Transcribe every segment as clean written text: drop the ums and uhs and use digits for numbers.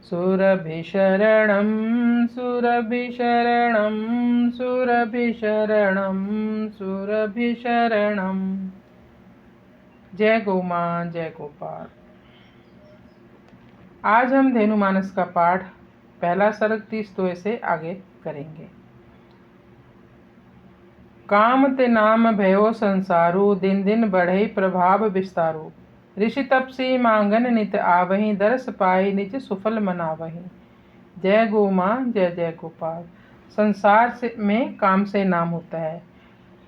सुरभिशरणं सुरभिशरणं सुरभिशरणं सुरभिशरणं। जय गौ माँ, जय गोपाल। आज हम धेनुमानस का पाठ पहला सर्ग 30 से आगे करेंगे। काम ते नाम भयो संसारू, दिन दिन बढ़ई प्रभाव विस्तारू। ऋषि तपसी मांगन नित आवहीं, दरस पाई निज सुफल मनावहीं। जय गौ माँ, जय जय गोपाल। संसार में काम से नाम होता है।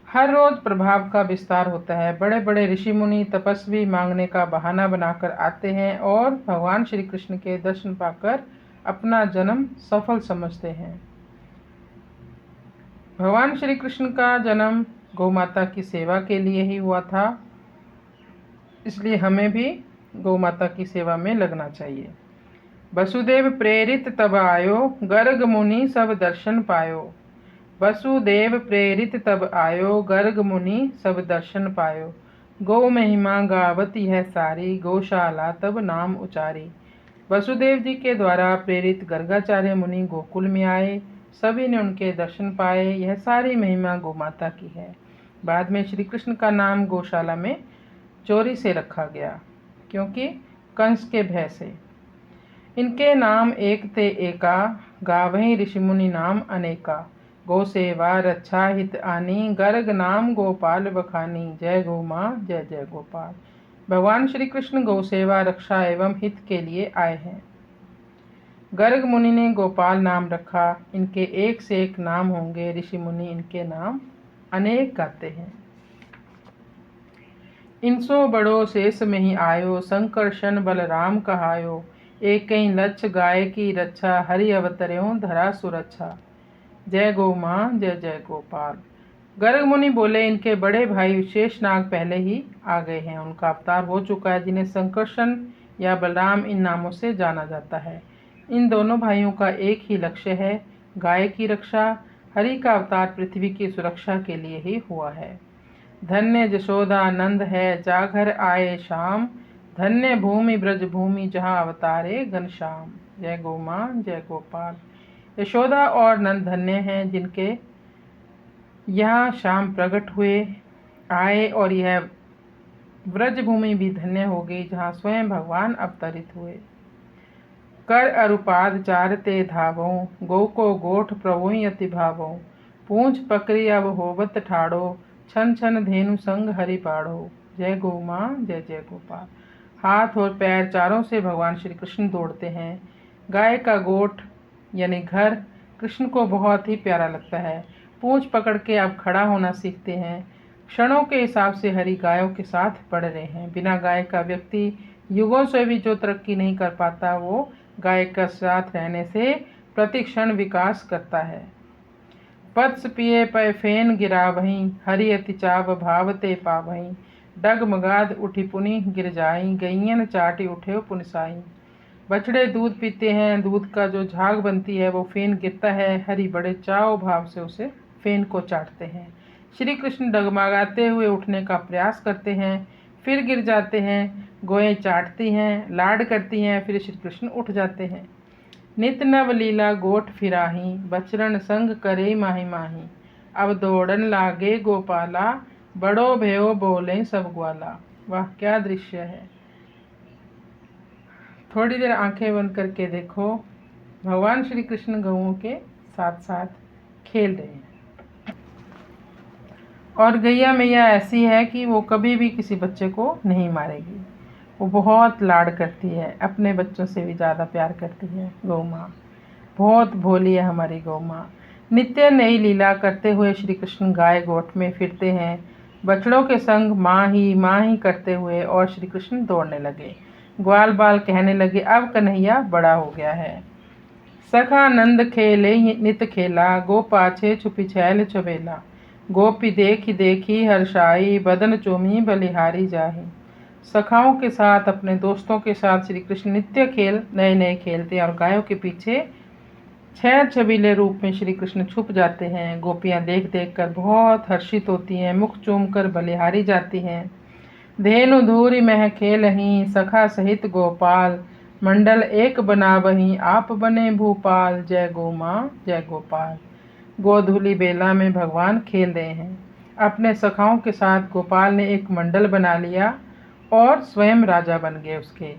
हर रोज प्रभाव का विस्तार होता है। बड़े बड़े ऋषि मुनि तपस्वी मांगने का बहाना बनाकर आते हैं और भगवान श्री कृष्ण के दर्शन पाकर अपना जन्म सफल समझते हैं। भगवान श्री कृष्ण का जन्म गौ माता की सेवा के लिए ही हुआ था, इसलिए हमें भी गौ माता की सेवा में लगना चाहिए। वसुदेव प्रेरित तब आयो, गर्ग मुनि सब दर्शन पायो। वसुदेव प्रेरित तब आयो, गर्ग मुनि सब दर्शन पायो। गौ महिमा गावती है सारी, गौशाला तब नाम उचारी। वसुदेव जी के द्वारा प्रेरित गर्गाचार्य मुनि गोकुल में आए, सभी ने उनके दर्शन पाए। यह सारी महिमा गौ माता की है। बाद में श्री कृष्ण का नाम गौशाला में चोरी से रखा गया, क्योंकि कंस के भय से। इनके नाम एक ते एका, गावहीं ऋषि मुनि नाम अनेका। गौ सेवा रक्षा हित आनी, गर्ग नाम गोपाल बखानी। जय गौ माँ, जय जय गोपाल। भगवान श्री कृष्ण गौ सेवा रक्षा एवं हित के लिए आए हैं। गर्ग मुनि ने गोपाल नाम रखा। इनके एक से एक नाम होंगे। ऋषि मुनि इनके नाम अनेक गाते हैं। इनसो बड़ो शेष में ही आयो, संकर्षण बलराम कहायो। एक कहीं लक्ष्य गाय की रक्षा, हरि अवतर्यों धरा सुरक्षा। जय गौ माँ, जय जय गोपाल। गर्ग मुनि बोले, इनके बड़े भाई शेषनाग पहले ही आ गए हैं। उनका अवतार हो चुका है, जिन्हें संकर्षण या बलराम इन नामों से जाना जाता है। इन दोनों भाइयों का एक ही लक्ष्य है, गाय की रक्षा। हरि का अवतार पृथ्वी की सुरक्षा के लिए ही हुआ है। धन्य जशोदा नंद है, जाघर आए शाम। धन्य भूमि ब्रज भूमि, जहाँ अवतारे घनश्याम। जय गौ माँ, जय गोपाल। यशोदा और नंद धन्य हैं, जिनके यहाँ शाम प्रकट हुए आए, और यह ब्रज भूमि भी धन्य हो गई, जहाँ स्वयं भगवान अवतरित हुए। कर अरुपाद चारते धावों, गौ को गोठ प्रभुई अति भावों। पूंछ पकड़ी अब होवत ठाड़ो, छन छन धेनु संग हरि पाड़ो। जय गौ माँ, जय जय गोपाल। हाथ और पैर चारों से भगवान श्री कृष्ण दौड़ते हैं। गाय का गोठ यानी घर कृष्ण को बहुत ही प्यारा लगता है। पूंछ पकड़ के अब खड़ा होना सीखते हैं। क्षणों के हिसाब से हरि गायों के साथ बढ़ रहे हैं। बिना गाय का व्यक्ति युगों से भी जो तरक्की नहीं कर पाता, वो गाय का साथ रहने से प्रति क्षण विकास करता है। पत्स पिए पय फेन गिरा वहीं, हरि अति चाव भावते पावहीं। डगमगाद उठी पुनि गिर जाई, गैयन चाटी उठे पुनसाई। बछड़े दूध पीते हैं, दूध का जो झाग बनती है वो फेन गिरता है। हरि बड़े चाव भाव से उसे फेन को चाटते हैं। श्री कृष्ण डगमगाते हुए उठने का प्रयास करते हैं, फिर गिर जाते हैं। गोएं चाटती हैं, लाड करती हैं, फिर श्री कृष्ण उठ जाते हैं। नित नव लीला गोठ फिराही, बचरण संग करे माही माही। अब दौड़न लागे गोपाला, बड़ो भयो बोले सब ग्वाला। वाह, क्या दृश्य है। थोड़ी देर आंखें बंद करके देखो, भगवान श्री कृष्ण गौओं के साथ साथ खेल रहे हैं। और गैया मैया ऐसी है कि वो कभी भी किसी बच्चे को नहीं मारेगी। वो बहुत लाड करती है, अपने बच्चों से भी ज़्यादा प्यार करती है। गौ माँ बहुत भोली है हमारी गौ माँ। नित्य नई लीला करते हुए श्री कृष्ण गाय गोठ में फिरते हैं, बछड़ों के संग माँ ही करते हुए, और श्री कृष्ण दौड़ने लगे। ग्वाल बाल कहने लगे, अब कन्हैया बड़ा हो गया है। सखा नंद खेले नित खेला, गो पाछे छुपी छैल छबेला। गोपी देखी देखी हर्षाई, बदन चूमी बलिहारी जाही। सखाओं के साथ, अपने दोस्तों के साथ श्री कृष्ण नित्य खेल नए नए खेलते हैं, और गायों के पीछे छैल छबीले रूप में श्री कृष्ण छुप जाते हैं। गोपियां देख देख कर बहुत हर्षित होती हैं, मुख चूम कर बलिहारी जाती हैं। धेनु धूरी मह खेलहीं, सखा सहित गोपाल। मंडल एक बना वहीं आप बने भूपाल। जय गौ माँ जय गोपाल। गोधूली बेला में भगवान खेल रहे हैं। अपने सखाओं के साथ गोपाल ने एक मंडल बना लिया और स्वयं राजा बन गए उसके।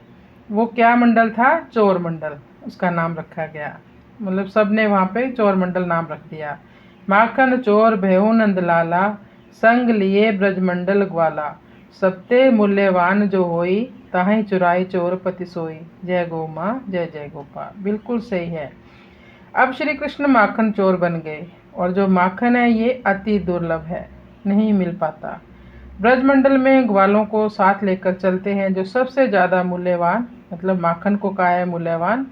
वो क्या मंडल था? चोर मंडल उसका नाम रखा गया। मतलब सबने वहाँ पे चोर मंडल नाम रख दिया। माखन चोर भयउ नंदलाला, संग लिए ब्रजमंडल ग्वाला। सबते मूल्यवान जो होई, ताहि चुराई चोर पति सोई। जय गौ माँ जय जय गोपाल। बिल्कुल सही है। अब श्री कृष्ण माखन चोर बन गए और जो माखन है ये अति दुर्लभ है, नहीं मिल पाता। ब्रजमंडल में ग्वालों को साथ लेकर चलते हैं। जो सबसे ज़्यादा मूल्यवान, मतलब माखन को कहा है मूल्यवान,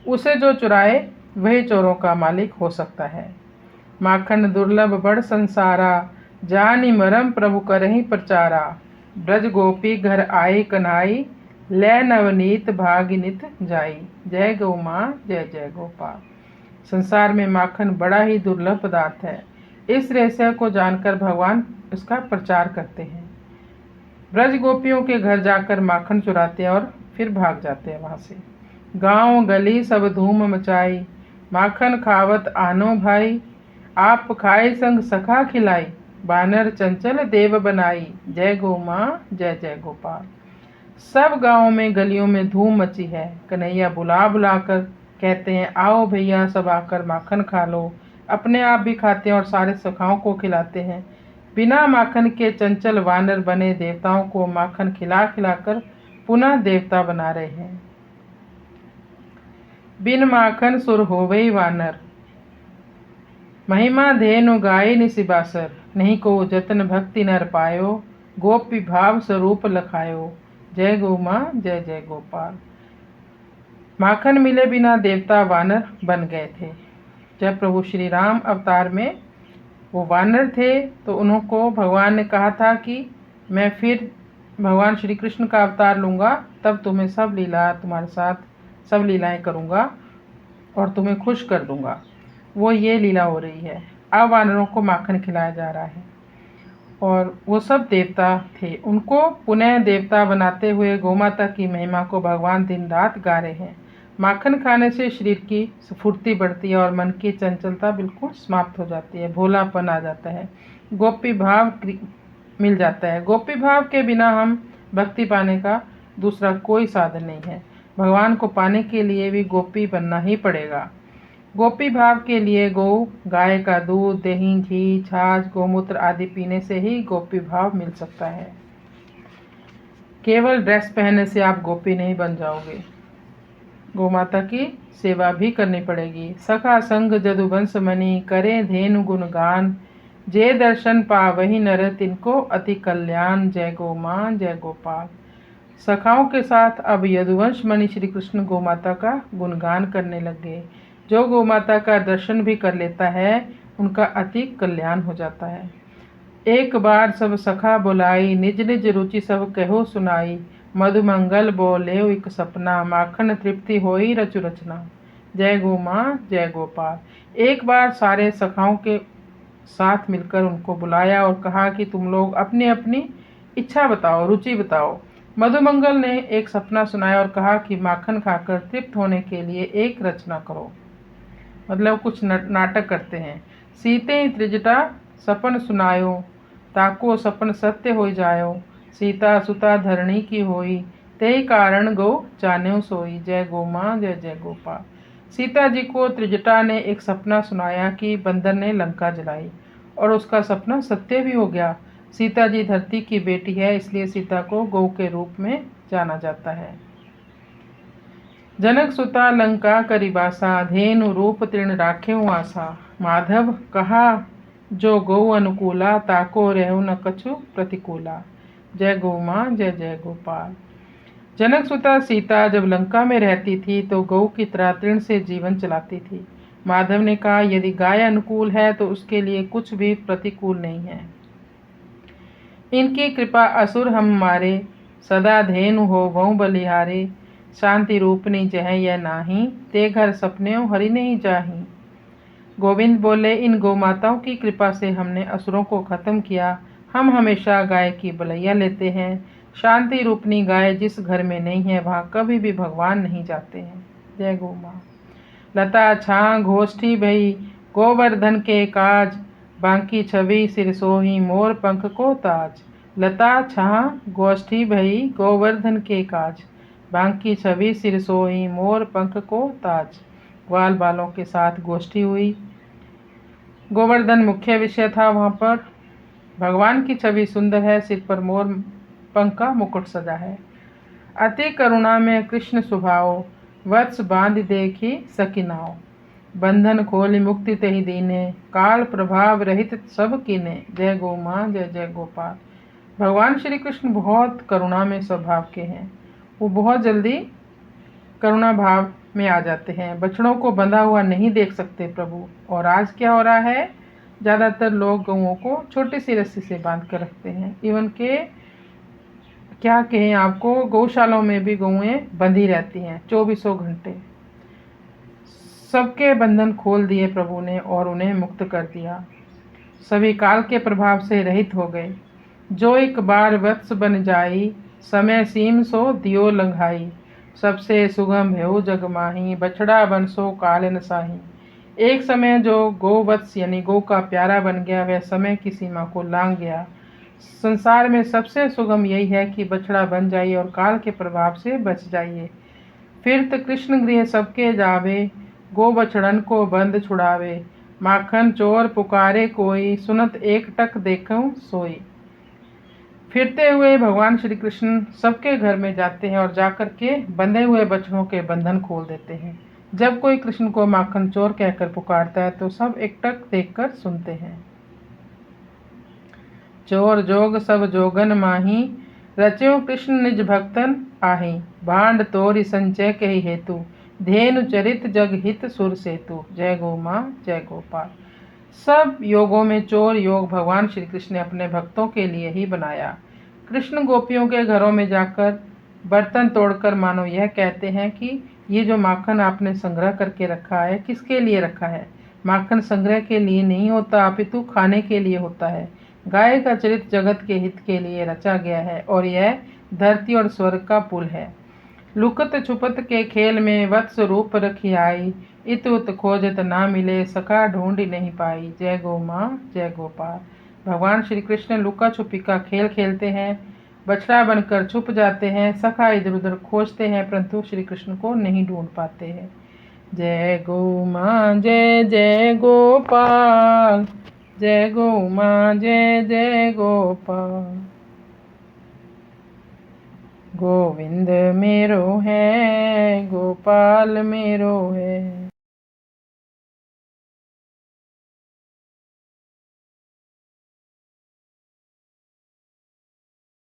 उसे जो चुराए वही चोरों का मालिक हो सकता है। माखन दुर्लभ बड़ संसारा, जानी मरम प्रभु करहि प्रचारा। ब्रज गोपी घर आई कन्हाई, लै नवनीत भागिनित जाई। जय गौ माँ जय जय गोपाल। संसार में माखन बड़ा ही दुर्लभ पदार्थ है। इस रहस्य को जानकर भगवान इसका प्रचार करते हैं। ब्रज गोपियों के घर जाकर माखन चुराते हैं और फिर भाग जाते हैं वहाँ से। गांव गली सब धूम मचाई, माखन खावत आनो भाई। आप खाए संग सखा खिलाई, बानर चंचल देव बनाई। जय गौ माँ जय जय गोपाल। सब गांवों में गलियों में धूम मची है। कन्हैया बुला बुलाकर कहते हैं, आओ भैया सब आकर माखन खा लो। अपने आप भी खाते हैं और सारे सखाओं को खिलाते हैं। बिना माखन के चंचल वानर बने देवताओं को माखन खिला खिलाकर पुनः देवता बना रहे हैं। बिन माखन सुर होवई वानर, महिमा धेनु गाय निसिबासर। नहीं को जतन भक्ति नर पायो, गोपी भाव स्वरूप लखायो। जय गौ माँ जय जय गोपाल। माखन मिले बिना देवता वानर बन गए थे। जब प्रभु श्री राम अवतार में वो वानर थे तो उनको भगवान ने कहा था कि मैं फिर भगवान श्री कृष्ण का अवतार लूँगा, तब तुम्हें सब लीला, तुम्हारे साथ सब लीलाएं करूँगा और तुम्हें खुश कर दूँगा। वो ये लीला हो रही है। अब वानरों को माखन खिलाया जा रहा है और वो सब देवता थे। उनको पुनः देवता बनाते हुए गौमाता की महिमा को भगवान दिन रात गा रहे हैं। माखन खाने से शरीर की स्फूर्ति बढ़ती है और मन की चंचलता बिल्कुल समाप्त हो जाती है, भोलापन आ जाता है, गोपी भाव मिल जाता है। गोपी भाव के बिना हम भक्ति पाने का दूसरा कोई साधन नहीं है। भगवान को पाने के लिए भी गोपी बनना ही पड़ेगा। गोपी भाव के लिए गौ, गाय का दूध, दही, घी, छाछ, गोमूत्र आदि पीने से ही गोपी भाव मिल सकता है। केवल ड्रेस पहनने से आप गोपी नहीं बन जाओगे, गोमाता की सेवा भी करनी पड़ेगी। सखा संग जदुवंश मणि, करे धेनु गुणगान। जे दर्शन पावहि नर, तिनको अति कल्याण। जय गौ माँ जय गोपाल। सखाओं के साथ अब यदुवंश मणि श्री कृष्ण गोमाता का गुणगान करने लग गए। जो गोमाता का दर्शन भी कर लेता है, उनका अति कल्याण हो जाता है। एक बार सब सखा बुलाई, निज निज रुचि सब कहो सुनाई। मधुमंगल बोले एक सपना, माखन तृप्ति होई रचु रचना। जय गौ माँ जय गोपाल। एक बार सारे सखाओं के साथ मिलकर उनको बुलाया और कहा कि तुम लोग अपनी अपनी इच्छा बताओ, रुचि बताओ। मधुमंगल ने एक सपना सुनाया और कहा कि माखन खाकर तृप्त होने के लिए एक रचना करो, मतलब कुछ नाटक करते हैं। सीते त्रिजटा सपन सुनायो, ताको सपन सत्य हो जायो। सीता सुता धरणी की होई, ते कारण गौ जान्यो सोई। जय गौ माँ जय जय गोपाल। सीता जी को त्रिजटा ने एक सपना सुनाया कि बंदर ने लंका जलाई और उसका सपना सत्य भी हो गया। सीता जी धरती की बेटी है, इसलिए सीता को गौ के रूप में जाना जाता है। जनक सुता लंका करिबासा, धेनु रूप तृण राख्यु आशा। माधव कहा जो गौ अनुकूला, ताको रहु न कछु प्रतिकूला। जय गौ माँ जय जय गोपाल। जनक सुता सीता जब लंका में रहती थी तो गौ की तरह तृण से जीवन चलाती थी। माधव ने कहा यदि गाय अनुकूल है तो उसके लिए कुछ भी प्रतिकूल नहीं है। इनकी कृपा असुर हम मारे, सदा धेनु हो बहु बलिहारे। शांति रूपनी जह यह नाही, ते घर सपने हरि नहीं जाही। गोविंद बोले इन गौमाताओं की कृपा से हमने असुरों को खत्म किया। हम हमेशा गाय की बलैया लेते हैं। शांति रूपनी गाय जिस घर में नहीं है वहाँ कभी भी भगवान नहीं जाते हैं। जय गौ माँ। लता छां गोष्ठी भई गोवर्धन के काज, बांकी छवि सिर सोही मोर पंख को ताज। लता छां गोष्ठी भई गोवर्धन के काज, बांकी छवि सिर सोही मोर पंख को ताज। ग्वाल बालों के साथ गोष्ठी हुई। गोवर्धन मुख्य विषय था वहाँ पर। भगवान की छवि सुंदर है, सिर पर मोर पंख का मुकुट सजा है। अति करुणा में कृष्ण स्वभाव, वत्स बांध देखी सकिनाओ। बंधन खोली मुक्ति तेहि दीने, काल प्रभाव रहित सब कीने। जय गौ माँ, जय जय गोपाल। भगवान श्री कृष्ण बहुत करुणा में स्वभाव के हैं। वो बहुत जल्दी करुणा भाव में आ जाते हैं। बछड़ों को बंधा हुआ नहीं देख सकते प्रभु। और आज क्या हो रहा है, ज़्यादातर लोग गऊओं को छोटी सी रस्सी से बांध कर रखते हैं। इवन के क्या कहें आपको, गौशालों में भी गौएं बंधी रहती हैं 24 घंटे। सबके बंधन खोल दिए प्रभु ने और उन्हें मुक्त कर दिया। सभी काल के प्रभाव से रहित हो गए। जो एक बार वत्स बन जाई, समय सीम सो दियो लंघाई। सबसे सुगम भेऊ जग माही, बछड़ा बन सो काल न साही। एक समय जो गोवत्स यानी गौ का प्यारा बन गया, वह समय की सीमा को लांघ गया। संसार में सबसे सुगम यही है कि बछड़ा बन जाइए और काल के प्रभाव से बच जाइए। फिर तो कृष्ण गृह सबके जावे, गो बछड़न को बंद छुड़ावे। माखन चोर पुकारे कोई, सुनत एक टक देखूं सोई। फिरते हुए भगवान श्री कृष्ण सबके घर में जाते हैं और जाकर के बंधे हुए बछड़ों के बंधन खोल देते हैं। जब कोई कृष्ण को माखन चोर कहकर पुकारता है तो सब एकटक देखकर सुनते हैं। चोर जोग सब जोगन माही, रच्यो कृष्ण निज भक्तन आही। भांड तोरि संचय कही हेतु, धेनु चरित जग हित सुर सेतु। जय गौ माँ, जय गोपाल। सब योगों में चोर योग भगवान श्री कृष्ण ने अपने भक्तों के लिए ही बनाया। कृष्ण गोपियों के घरों में जाकर बर्तन तोड़कर मानो यह कहते हैं कि ये जो माखन आपने संग्रह करके रखा है, किसके लिए रखा है। माखन संग्रह के लिए नहीं होता, अपितु खाने के लिए होता है। गाय का चरित जगत के हित के लिए रचा गया है और यह धरती और स्वर्ग का पुल है। लुकत छुपत के खेल में वत्स रूप रखी आई, इत उत खोजत ना मिले, सखा ढूंढ नहीं पाई। जय गौ माँ, जय गोपाल। भगवान श्री कृष्ण लुका छुपी का खेल खेलते हैं, बछड़ा बनकर छुप जाते हैं, सखा इधर उधर खोजते हैं, परंतु श्री कृष्ण को नहीं ढूंढ पाते हैं। जय गौ माँ, जय जय गोपाल। जय गौ माँ, जय जय गोपाल। गोविंद मेरो है, गोपाल मेरो है।